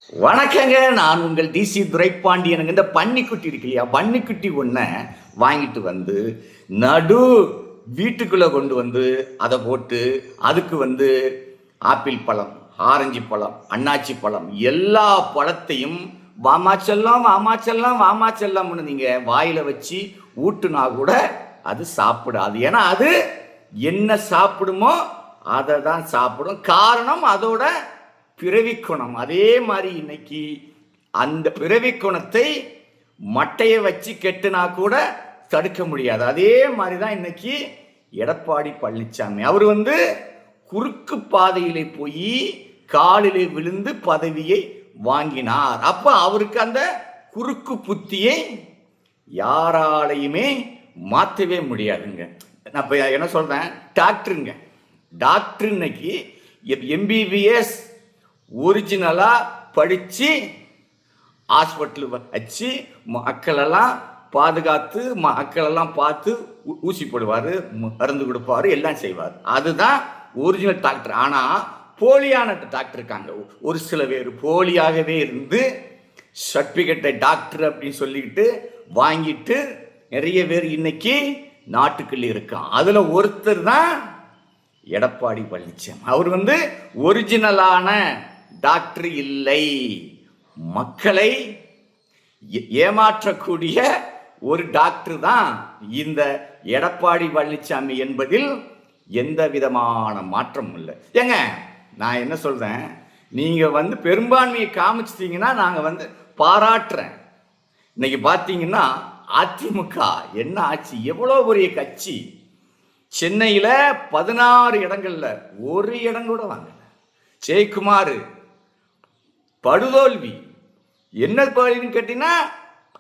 வணக்கங்க, நான் உங்கள் டிசி துரைப்பாண்டியனுங்க. இந்த பன்னிக்குட்டி இருக்கு இல்லையா, பன்னிக்குட்டி ஒன்றை வாங்கிட்டு வந்து நடு வீட்டுக்குள்ளே கொண்டு வந்து அதை போட்டு அதுக்கு ஆப்பிள் பழம், ஆரஞ்சு பழம், அன்னாச்சி பழம் எல்லா பழத்தையும் வாமாச்செல்லாம் வாமாச்செல்லாம் வாமாச்செல்லாம்னு நீங்கள் வாயில் வச்சு ஊட்டுனா கூட அது சாப்பிடாது. ஏன்னா அது என்ன சாப்பிடுமோ அதை தான் சாப்பிடும். காரணம் அதோட பிறவிக்குணம். அதே மாதிரி இன்னைக்கு அந்த பிறவிக்குணத்தை மட்டையை வச்சு கெட்டுனா கூட தடுக்க முடியாது. அதே மாதிரி தான் இன்னைக்கு எடப்பாடி பழனிசாமி அவர் குறுக்கு பாதையிலே போய் காலிலே விழுந்து பதவியை வாங்கினார். அப்ப அவருக்கு அந்த குறுக்கு புத்தியை யாராலையுமே மாற்றவே முடியாதுங்க. நான் இப்போ என்ன சொல்றேன், டாக்டருங்க, டாக்டர் இன்னைக்கு எம்பிபிஎஸ் ஒரிஜினலாக படித்து ஹாஸ்பிட்டல் வச்சு மக்களெல்லாம் பாதுகாத்து மக்களெல்லாம் பார்த்து ஊசி போடுவார், மருந்து கொடுப்பார், எல்லாம் செய்வார். அதுதான் ஒரிஜினல் டாக்டர். ஆனால் போலியான டாக்டர் இருக்காங்க. ஒரு சில பேர் போலியாகவே இருந்து சர்டிஃபிகேட்டை டாக்டர் அப்படின்னு சொல்லிக்கிட்டு வாங்கிட்டு நிறைய பேர் இன்னைக்கு நாட்டுக்குள்ளே இருக்கான். அதில் ஒருத்தர் தான் எடப்பாடி பழனிசாமி. அவர் ஒரிஜினலான டாக்டர் இல்லை, மக்களை ஏமாற்றக்கூடிய ஒரு டாக்டர் தான் இந்த எடப்பாடி பழனிசாமி என்பதில் எந்த விதமான மாற்றமும் இல்லை. ஏங்க, நான் என்ன சொல்றேன், நீங்க பெரும்பான்மையை காமிச்சிட்டீங்கன்னா நாங்க பாராட்டுறேன். இன்னைக்கு பார்த்தீங்கன்னா அதிமுக என்ன ஆச்சு, எவ்வளோ பெரிய கட்சி. சென்னையில் 16 இடங்கள்ல ஒரு இடம் கூட வாங்கல. ஜெயக்குமார் படுதோல்வி. என்ன படுன்னு கேட்டீங்கன்னா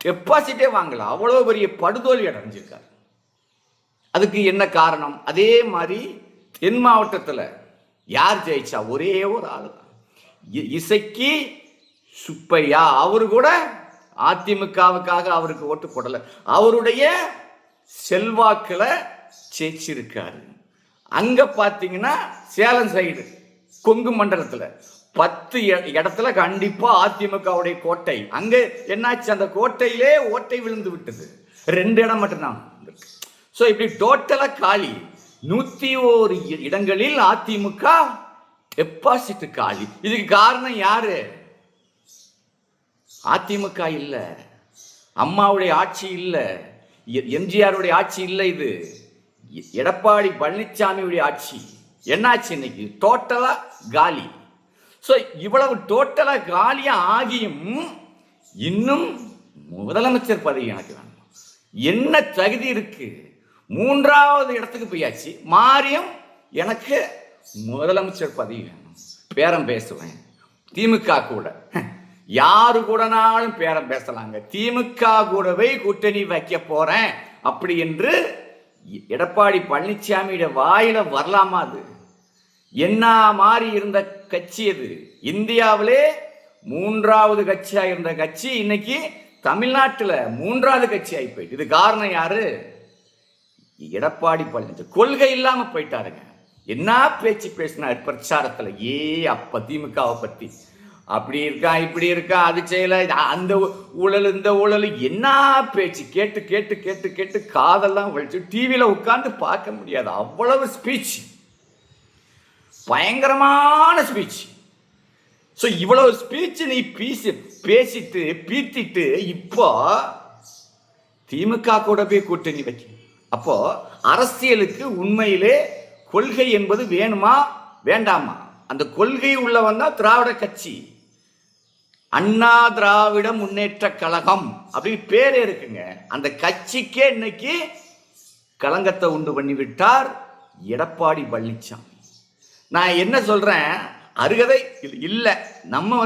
டெபாசிட்டே வாங்கல. அவ்வளோ பெரிய படுதோல்வி அடைஞ்சிருக்காரு. அதுக்கு என்ன காரணம்? அதே மாதிரி தென் மாவட்டத்தில் யார் ஜெயிச்சா? ஒரே ஒரு ஆள் தான், இசக்கி சுப்பையா. அவரு கூட அதிமுகவுக்காக அவருக்கு ஓட்டு போடல, அவருடைய செல்வாக்குல ஜெயிச்சிருக்காரு. அங்க பாத்தீங்கன்னா சேலம் சைடு கொங்கு மண்டலத்துல 10 இடத்துல கண்டிப்பா அதிமுகவுடைய கோட்டை. அங்க என்னாச்சு, அந்த கோட்டையிலே ஓட்டை விழுந்து விட்டது. 2 இடம் மட்டும்தான். ஸோ இப்படி டோட்டலா காலி. 101 இடங்களில் அதிமுக டெபாசிட் காலி. இதுக்கு காரணம் யாரு? அதிமுக இல்ல, அம்மாவுடைய ஆட்சி இல்ல, எம்ஜிஆருடைய ஆட்சி இல்லை, இது எடப்பாடி பழனிசாமியுடைய ஆட்சி. என்னாச்சு, இன்னைக்கு டோட்டலா காலி. ஸோ இவ்வளவு டோட்டலா காலியா ஆகியும் இன்னும் முதலமைச்சர் பதவி எனக்கு வேணும். என்ன தகுதி இருக்கு? 3வது இடத்துக்கு போயாச்சு. மாறியும் எனக்கு முதலமைச்சர் பதவி வேணும், பேரம் பேசுவேன். திமுக கூட யாரு கூடனாலும் பேரம் பேசலாங்க. திமுக கூடவே கூட்டணி வைக்க போறேன் அப்படி என்று எடப்பாடி பழனிசாமியோட வாயில வரலாமா? அது என்ன மாதிரி இருந்த கட்சி அது? இந்தியாவிலே 3வது கட்சியா இருந்த கட்சி இன்னைக்கு தமிழ்நாட்டில் 3வது கட்சி ஆகி போயிட்டு. இது காரணம் யாரு? எடப்பாடி பழனிசாமி. கொள்கை இல்லாம போயிட்டாருங்க. என்ன பேச்சு பேசினார் பிரச்சாரத்துல. அப்ப திமுகவை பத்தி அப்படி இருக்கா, இப்படி இருக்கா, அது செய்யல, அந்த ஊழல், இந்த ஊழல், என்ன பேச்சு. கேட்டு கேட்டு கேட்டு கேட்டு காதெல்லாம் வலிச்சு டிவியில உட்கார்ந்து பார்க்க முடியாது. அவ்வளவு ஸ்பீச், பயங்கரமான ஸ்பீச். ஸோ இவ்வளவு ஸ்பீச் நீ பேசிட்டு பீத்திட்டு இப்போ திமுக கூட போய் கூட்டணி வைக்க. அப்போ அரசியலுக்கு உண்மையிலே கொள்கை என்பது வேணுமா வேண்டாமா? அந்த கொள்கை உள்ளவன் தான் திராவிட கட்சி. அண்ணா திராவிட முன்னேற்ற கழகம் அப்படின்னு பேரே இருக்குங்க. அந்த கட்சிக்கே இன்னைக்கு களங்கத்தை உண்டு பண்ணி விட்டார் எடப்பாடி பழனிசாமி. நான் என்ன சொல்றேன், அருகதை இல்லை. நம்ம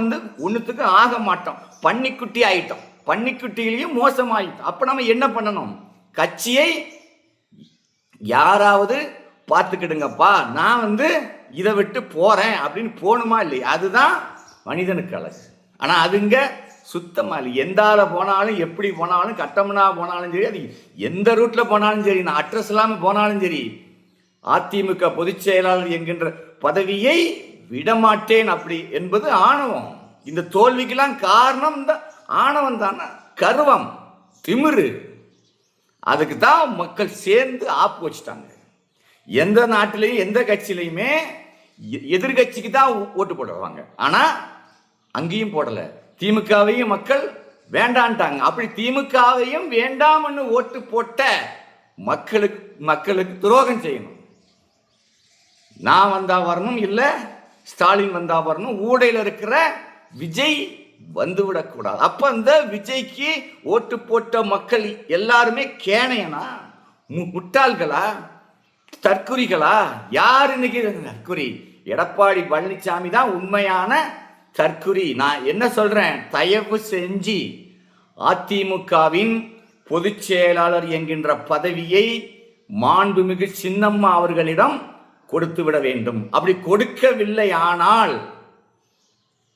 ஒன்றுத்துக்கு ஆக மாட்டோம், பன்னிக்குட்டி ஆயிட்டோம். பன்னிக்குட்டியிலையும் மோசமாயிட்டோம். அப்ப நம்ம என்ன பண்ணணும்? கட்சியை யாராவது பார்த்துக்கிடுங்கப்பா, நான் இதை விட்டு போறேன் அப்படின்னு போகணுமா இல்லையா? அதுதான் மனிதனுக்கு அழகு. ஆனா அதுங்க சுத்தமா இல்லை. எந்தால போனாலும், எப்படி போனாலும், கட்டமனா போனாலும் சரி, அது எந்த ரூட்ல போனாலும் சரி, நான் அட்ரஸ் இல்லாம போனாலும் சரி, அதிமுக பொதுச் செயலாளர் என்கின்ற பதவியை விடமாட்டேன் அப்படி என்பது ஆணவம். இந்த தோல்விக்கெல்லாம் காரணம் இந்த ஆணவம் தானே, கர்வம், திமிரு. அதுக்கு தான் மக்கள் சேர்ந்து ஆப்பு வச்சுட்டாங்க. எந்த நாட்டிலையும் எந்த கட்சியிலையுமே எதிர்கட்சிக்கு தான் ஓட்டு போடுவாங்க. ஆனா அங்கேயும் போடல. திமுகவையும் மக்கள் வேண்டான்ட்டாங்க. அப்படி திமுகவையும் வேண்டாம்னு ஓட்டு போட்ட மக்களுக்கு துரோகம் செய்யணும். நான் வந்தா வரணும், இல்ல ஸ்டாலின் வந்தா வரணும், ஊடையில் இருக்கிற விஜய் வந்துவிடக்கூடாது. அப்ப அந்த விஜய்க்கு ஓட்டு போட்ட மக்கள் எல்லாருமே கேனையனா, முட்டாள்களா, தற்குறிகளா? யார் இன்னைக்கு தற்குறி? எடப்பாடி பழனிசாமி தான் உண்மையான தற்குறி. நான் என்ன சொல்றேன், தயவு செஞ்சு அதிமுகவின் பொதுச் செயலாளர் என்கின்ற பதவியை மாண்புமிகு சின்னம்மா அவர்களிடம் கொடுத்து விட வேண்டும். அப்படி கொடுக்கவில்லை ஆனால்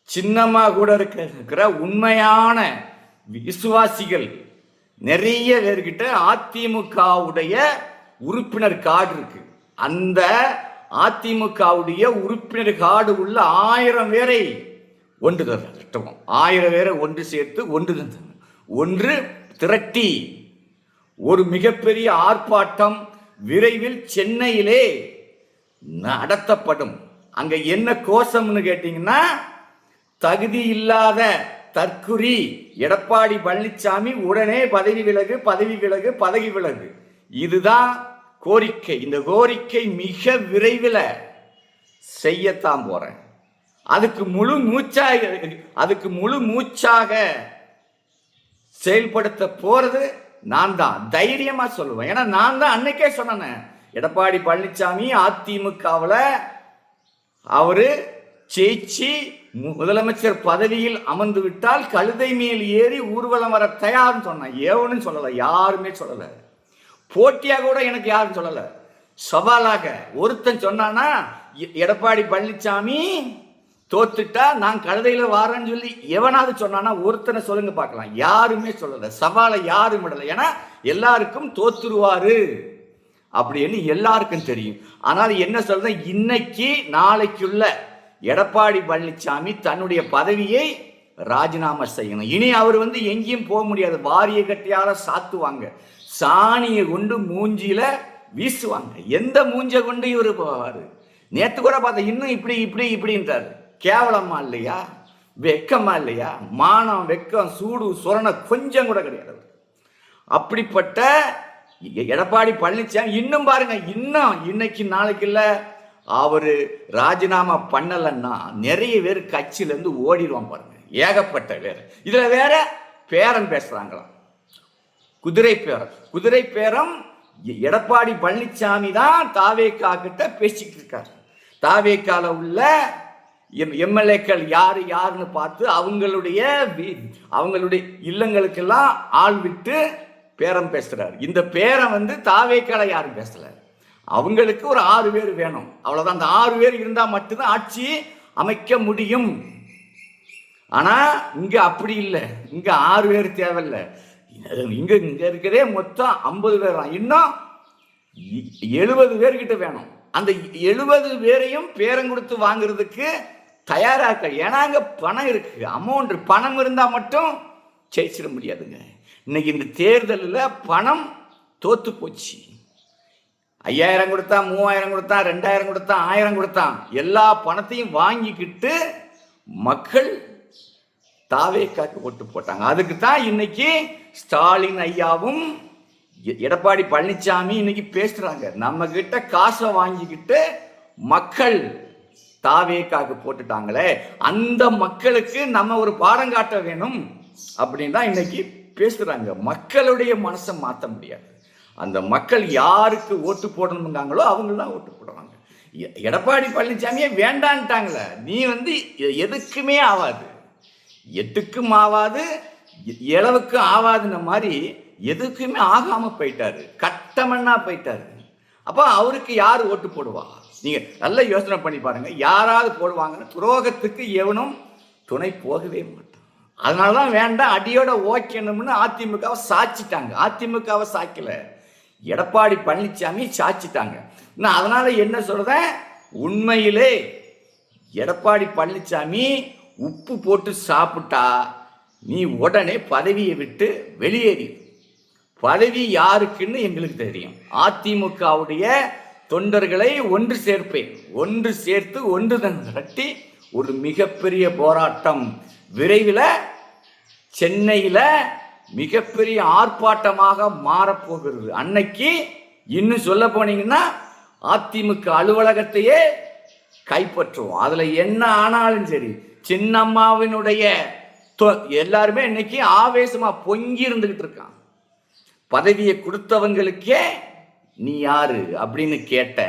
சின்னம்மா கூட இருக்கிற உண்மையான விசுவாசிகள் நிறைய பேர்கிட்ட அதிமுகவுடைய உறுப்பினர் கார்டு இருக்கு. அந்த அதிமுகவுடைய உறுப்பினர் கார்டு உள்ள 1000 பேரை ஒன்று திரட்டுவோம். 1000 பேரை ஒன்று சேர்த்து ஒன்று திரட்டி ஒரு மிகப்பெரிய ஆர்ப்பாட்டம் விரைவில் சென்னையிலே நடத்தப்படும். அங்க என்ன கோஷம்னு கேட்டீங்கன்னா, தகுதி இல்லாத தற்குறி எடப்பாடி பழனிசாமி உடனே பதவி விலகு. இதுதான் கோரிக்கை. இந்த கோரிக்கை மிக விரைவில் செய்யத்தான் போறேன். அதுக்கு முழு மூச்சாக செயல்படுத்த போறது நான் தான். தைரியமா சொல்லுவேன். ஏன்னா நான் தான் அன்னைக்கே சொன்னேன், எடப்பாடி பழனிசாமி அதிமுகவில் அவரு ஜெயிச்சு முதலமைச்சர் பதவியில் அமர்ந்து விட்டால் கழுதை மேல் ஏறி ஊர்வலம் வர தயார்னு சொன்னேன். ஏவனும் சொல்லல, யாருமே சொல்லல. போட்டியாக கூட எனக்கு யாரும் சொல்லல. சவாலாக ஒருத்தன் சொன்னானா, எடப்பாடி பழனிசாமி தோத்துட்டா நான் கழுதையில வாரேன்னு சொல்லி எவனாவது சொன்னானா? ஒருத்தனை சொல்லுங்க பார்க்கலாம். யாருமே சொல்லல. சவாலை யாரும் விடல. ஏன்னா எல்லாருக்கும் தோத்துருவாரு அப்படின்னு எல்லாருக்கும் தெரியும். ஆனால் என்ன சொல்ற, இன்னைக்கு நாளைக்குள்ள எடப்பாடி பழனிசாமி தன்னுடைய பதவியை ராஜினாமா செய்யணும். இனி அவர் எங்கேயும் போக முடியாது. வாரிய கட்டியால சாத்துவாங்க, சாணியை கொண்டு மூஞ்சியில வீசுவாங்க. எந்த மூஞ்சை கொண்டு இவரு போவாரு? நேத்து கூட பார்த்த, இன்னும் இப்படின்றாரு. கேவலமா இல்லையா? வெக்கமா இல்லையா? மானம், வெக்கம், சூடு, சொரண கொஞ்சம் கூட கிடையாது. அப்படிப்பட்ட எடப்பாடி பழனிசாமி இன்னும் பாருங்க, இன்னைக்கு நாளைக்கு இல்ல, அவரு ராஜினாமா பண்ணலன்னா நிறைய பேர் கட்சியில இருந்து ஓடிடுவான் பாருங்க. ஏகப்பட்ட பேர். இதுல வேற பேரம் பேசுறாங்களாம், குதிரை பேரம். எடப்பாடி பழனிசாமி தான் தாவேகா கிட்ட பேசிக்கிட்டு இருக்காரு. தாவேகால உள்ள எம்எல்ஏக்கள் யாருன்னு பார்த்து அவங்களுடைய இல்லங்களுக்கெல்லாம் ஆள் விட்டு பேரம் பேசுறாரு. இந்த பேரம் தாவேகால யாரும் பேசல. அவங்களுக்கு ஒரு 6 பேர் வேணும், அவ்வளவுதான். அந்த 6 பேர் இருந்தா மட்டும்தான் ஆட்சி அமைக்க முடியும். ஆனா இங்க அப்படி இல்லை. இங்க 6 பேர் தேவையில்லை. இங்க இருக்கிறதே மொத்தம் 50 பேர் தான். இன்னும் 70 பேர்கிட்ட வேணும். அந்த 70 பேரையும் பேரம் கொடுத்து வாங்குறதுக்கு தயாராக்க. ஏன்னா அங்க பணம் இருக்கு, அமௌண்ட். பணம் இருந்தா மட்டும் ஜெயிச்சிட முடியாதுங்க. இன்னைக்கு இந்த தேர்தலில் பணம் தோத்து போச்சு. 5000 கொடுத்தான், 3000 கொடுத்தான், 2000 கொடுத்தான், 1000 கொடுத்தான். எல்லா பணத்தையும் வாங்கிக்கிட்டு மக்கள் தாவேகாக்கு ஓட்டு போட்டாங்க. அதுக்கு தான் இன்னைக்கு ஸ்டாலின் ஐயாவும் எடப்பாடி பழனிசாமி இன்னைக்கு பேசுறாங்க. நம்ம கிட்ட காசை வாங்கிக்கிட்டு மக்கள் தாவேகாக்கு போட்டுட்டாங்களே, அந்த மக்களுக்கு நம்ம ஒரு பாடம் காட்ட வேணும் அப்படின்னு தான் இன்னைக்கு பேசுறாங்க. மக்களுடைய மனசை மாற்ற முடியாது. அந்த மக்கள் யாருக்கு ஓட்டு போடணுங்காங்களோ அவங்களாம் ஓட்டு போடுவாங்க. எடப்பாடி பழனிசாமியே வேண்டான்ட்டாங்களே. நீ எதுக்குமே ஆகாது, எட்டுக்கும் ஆகாது, இளவுக்கும் ஆகாதுன்ற மாதிரி எதுக்குமே ஆகாம போயிட்டாரு, கட்டமண்ணா போயிட்டாரு. அப்ப அவருக்கு யார் ஓட்டு போடுவா? நீங்க நல்ல யோசனை பண்ணி பாருங்க. யாராவது போடுவாங்கன்னு துரோகத்துக்கு எவனும் துணை போகவே மாட்டான். அதனாலதான் வேண்டாம், அடியோட ஓக்கணும்னு அதிமுகவை சாச்சிட்டாங்க. அதிமுகவை சாக்கல, எடப்பாடி பழனிசாமி சாச்சிட்டாங்க. நான் அதனால என்ன சொல்றேன், உண்மையிலே எடப்பாடி பழனிசாமி உப்பு போட்டு சாப்பிட்டா நீ உடனே பதவியை விட்டு வெளியேறி. பதவி யாருக்குன்னு எங்களுக்கு தெரியும். அதிமுகவுடைய தொண்டர்களை ஒன்று சேர்ப்பேன், ஒன்று சேர்த்து ஒன்று கட்டி ஒரு மிகப்பெரிய போராட்டம் விரைவில் சென்னையில் மிகப்பெரிய ஆர்ப்பாட்டமாக மாறப்போகிறது. அன்னைக்கு இன்னும் சொல்ல போனீங்கன்னா அதிமுக அலுவலகத்தையே கைப்பற்றுவோம். அதுல என்ன ஆனாலும் சரி, சின்னம்மாவினுடைய எல்லாருமே இன்னைக்கு ஆவேசமா பொங்கி இருந்துகிட்டு இருக்கான். பதவியை கொடுத்தவங்களுக்கே நீ யாரு அப்படின்னு கேட்ட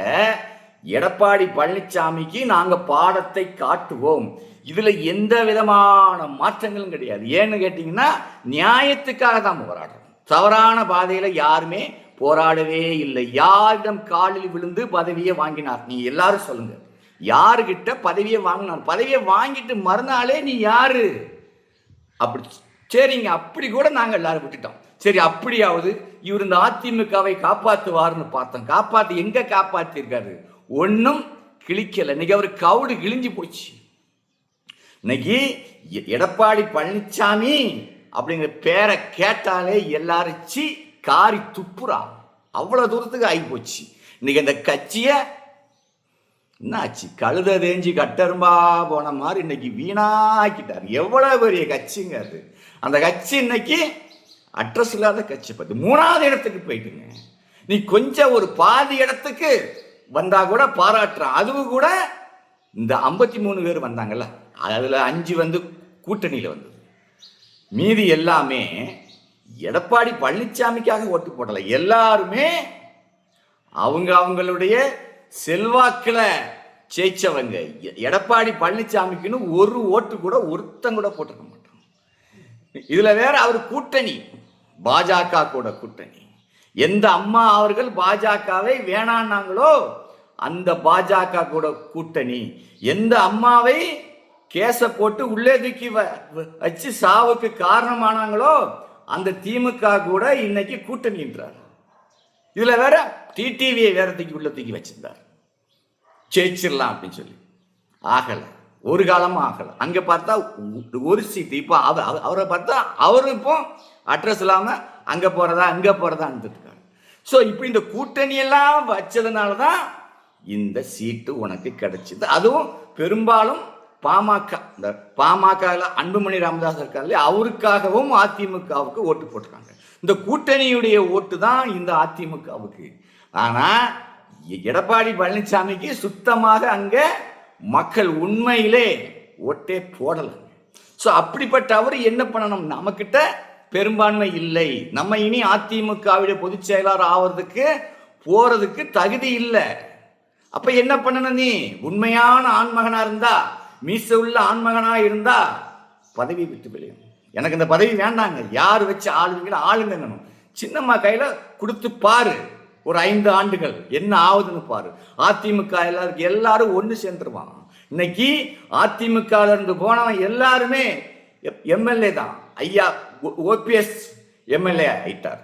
எடப்பாடி பழனிசாமிக்கு நாங்க பாடத்தை காட்டுவோம். இதுல எந்த விதமான மாற்றங்களும் கிடையாது. ஏன்னு கேட்டீங்கன்னா நியாயத்துக்காக தான் போராடுறோம். தவறான பாதையில யாருமே போராடவே இல்லை. யாரிடம் காலில் விழுந்து பதவியை வாங்கினார்? நீ எல்லாரும் சொல்லுங்க, யாருகிட்ட பதவியை வாங்கினார்? பதவியை வாங்கிட்டு மறுநாளே நீ யாரு அப்படி சரிங்க, அப்படி கூட நாங்க எல்லாரும் விட்டுட்டோம். சரி, அப்படியாவது இவர் இந்த அதிமுகவை காப்பாற்றுவார்னு பார்த்தோம். காப்பாத்து எங்க காப்பாத்திருக்காரு? ஒன்னும் கிழிக்கல. இன்னைக்கு அவர் கவுடு கிழிஞ்சு போச்சு. இன்னைக்கு எடப்பாடி பழனிசாமி அப்படிங்கிற பேரை கேட்டாலே எல்லாரும் காரி துப்புறா. அவ்வளவு தூரத்துக்கு ஆகி போச்சு. இன்னைக்கு அந்த கட்சிய என்னாச்சு, கழுத தேஞ்சி கட்டரும்பா போன மாதிரி இன்னைக்கு வீணாக்கிட்டார். எவ்வளவு பெரிய கட்சிங்க அது. அந்த கட்சி இன்னைக்கு அட்ரஸ் இல்லாத கட்சி. பார்த்து 3வது இடத்துக்கு போயிட்டுங்க. நீ கொஞ்சம் ஒரு பாதி இடத்துக்கு வந்தா கூட பாராட்டுறான். அதுவும் கூட இந்த 53 பேர் வந்தாங்கல்ல, அதுல 5 வந்து கூட்டணியில வந்தது. மீதி எல்லாமே எடப்பாடி பழனிசாமிக்காக ஓட்டு போடல. எல்லாருமே அவங்களுடைய செல்வாக்குல ஜெயிச்சவங்க. எடப்பாடி பழனிசாமிக்குன்னு ஒரு ஓட்டு கூட ஒருத்தன் கூட போட்டிருக்க மாட்டான். இதுல வேற அவர் கூட்டணி பாஜக கூட கூட்டணி. எந்த அம்மா அவர்கள் பாஜகவை வேணான்னாங்களோ அந்த பாஜக கூட கூட்டணி. எந்த அம்மாவை கேச போட்டு உள்ளே தூக்கி வச்சு சாவுக்கு காரணமானாங்களோ அந்த திமுக கூட இன்னைக்கு கூட்டணின்றார். இதுல வேற டிடிவியை வேற உள்ள தூக்கி வச்சிருந்தார். ஜெயிச்சிடலாம் அப்படின்னு சொல்லி ஆகல, ஒரு காலமும் ஆகல. அங்க பார்த்தா ஒரு சீட்டு. இப்போ அவரை பார்த்தா அவரு இப்போ அட்ரஸ் இல்லாம அங்க போறதா அங்க போறதா இருக்காரு. ஸோ இப்படி இந்த கூட்டணி எல்லாம் வச்சதுனாலதான் இந்த சீட்டு உனக்கு கிடைச்சது. அதுவும் பெரும்பாலும் பாமக, இந்த பாமக அன்புமணி ராமதாஸ் இருக்காரு, அவருக்காகவும் அதிமுகவுக்கு ஓட்டு போட்டிருக்காங்க. இந்த கூட்டணியுடைய ஓட்டு தான் இந்த அதிமுகவுக்கு. ஆனா எடப்பாடி பழனிசாமிக்கு சுத்தமாக அங்க மக்கள் உண்மையிலே ஓட்டே போடல. ஸோ அப்படிப்பட்ட அவர் என்ன பண்ணணும்? நம்மக்கிட்ட பெரும்பான்மை இல்லை, நம்ம இனி அதிமுகவுடைய பொதுச் செயலாளர் ஆவறதுக்கு போறதுக்கு தகுதி இல்லை. அப்ப என்ன பண்ணணும்? நீ உண்மையான ஆண்மகனா இருந்தா, மீச உள்ள ஆண்மகனா இருந்தா பதவி விட்டு வெளியும். எனக்கு இந்த பதவி வேண்டாங்க, யார் வச்சு ஆளுவீங்களோ ஆளுங்க. சின்னம்மா கையில கொடுத்து பாரு, ஒரு 5 ஆண்டுகள் என்ன ஆகுதுன்னு பாரு. அதிமுக எல்லாரும் ஒன்று சேர்ந்துருவான். இன்னைக்கு அதிமுக இருந்து போனவன் எல்லாருமே எம்எல்ஏ தான். ஐயா ஓபிஎஸ் எம்எல்ஏ ஆயிட்டார்.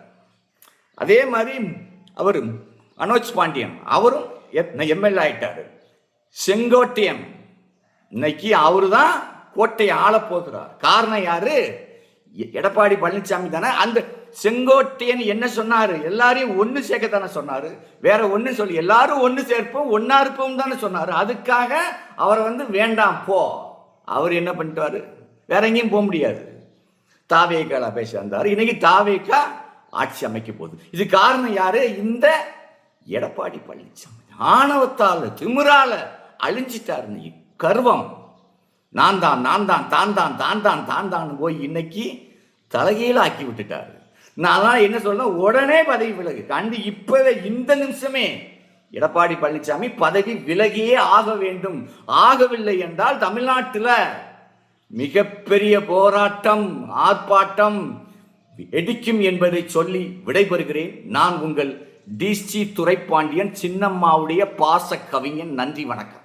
அதே மாதிரி அவர் மனோஜ் பாண்டியன் அவரும் எம்எல்ஏ ஆயிட்டாரு. செங்கோட்டையன் இன்னைக்கு அவரு தான் கோட்டையை ஆள போகிறார். காரணம் யாரு? எடப்பாடி பழனிசாமி தானே. அந்த செங்கோட்டையன் என்ன சொன்னாரு? எல்லாரையும் ஒன்று சேர்க்க தானே சொன்னாரு, வேற ஒன்று சொல்லி எல்லாரும் ஒன்று சேர்ப்போம் ஒன்னா இருப்போம் தானே சொன்னாரு. அதுக்காக அவரை வேண்டாம் போ. அவர் என்ன பண்ணிட்டாரு? வேற எங்கேயும் போக முடியாது. தாவேக்கா பேச வந்தாரு. இன்னைக்கு தாவேக்கா ஆட்சி அமைக்க போகுது. இது காரணம் யாரு? இந்த எடப்பாடி பழனிசாமி ஆணவத்தால திமிரால அழிஞ்சிட்டாரு. இன்னைக்கு கர்வம், நான் தான் நான் தான் தான் தான் தான் தான் தான் தான் போய் இன்னைக்கு தலைகீழ ஆக்கி விட்டுட்டாரு. நான் என்ன சொல்றேன், உடனே பதவி விலகு. கண்டு இப்பவே இந்த நிமிஷமே எடப்பாடி பழனிசாமி பதவி விலகியே ஆக வேண்டும். ஆகவில்லை என்றால் தமிழ்நாட்டில் மிகப்பெரிய போராட்டம் ஆர்ப்பாட்டம் வெடிக்கும் என்பதை சொல்லி விடைபெறுகிறேன். நான் உங்கள் DC துரைப்பாண்டியன், சின்னம்மாவுடைய பாச கவிஞன். நன்றி, வணக்கம்.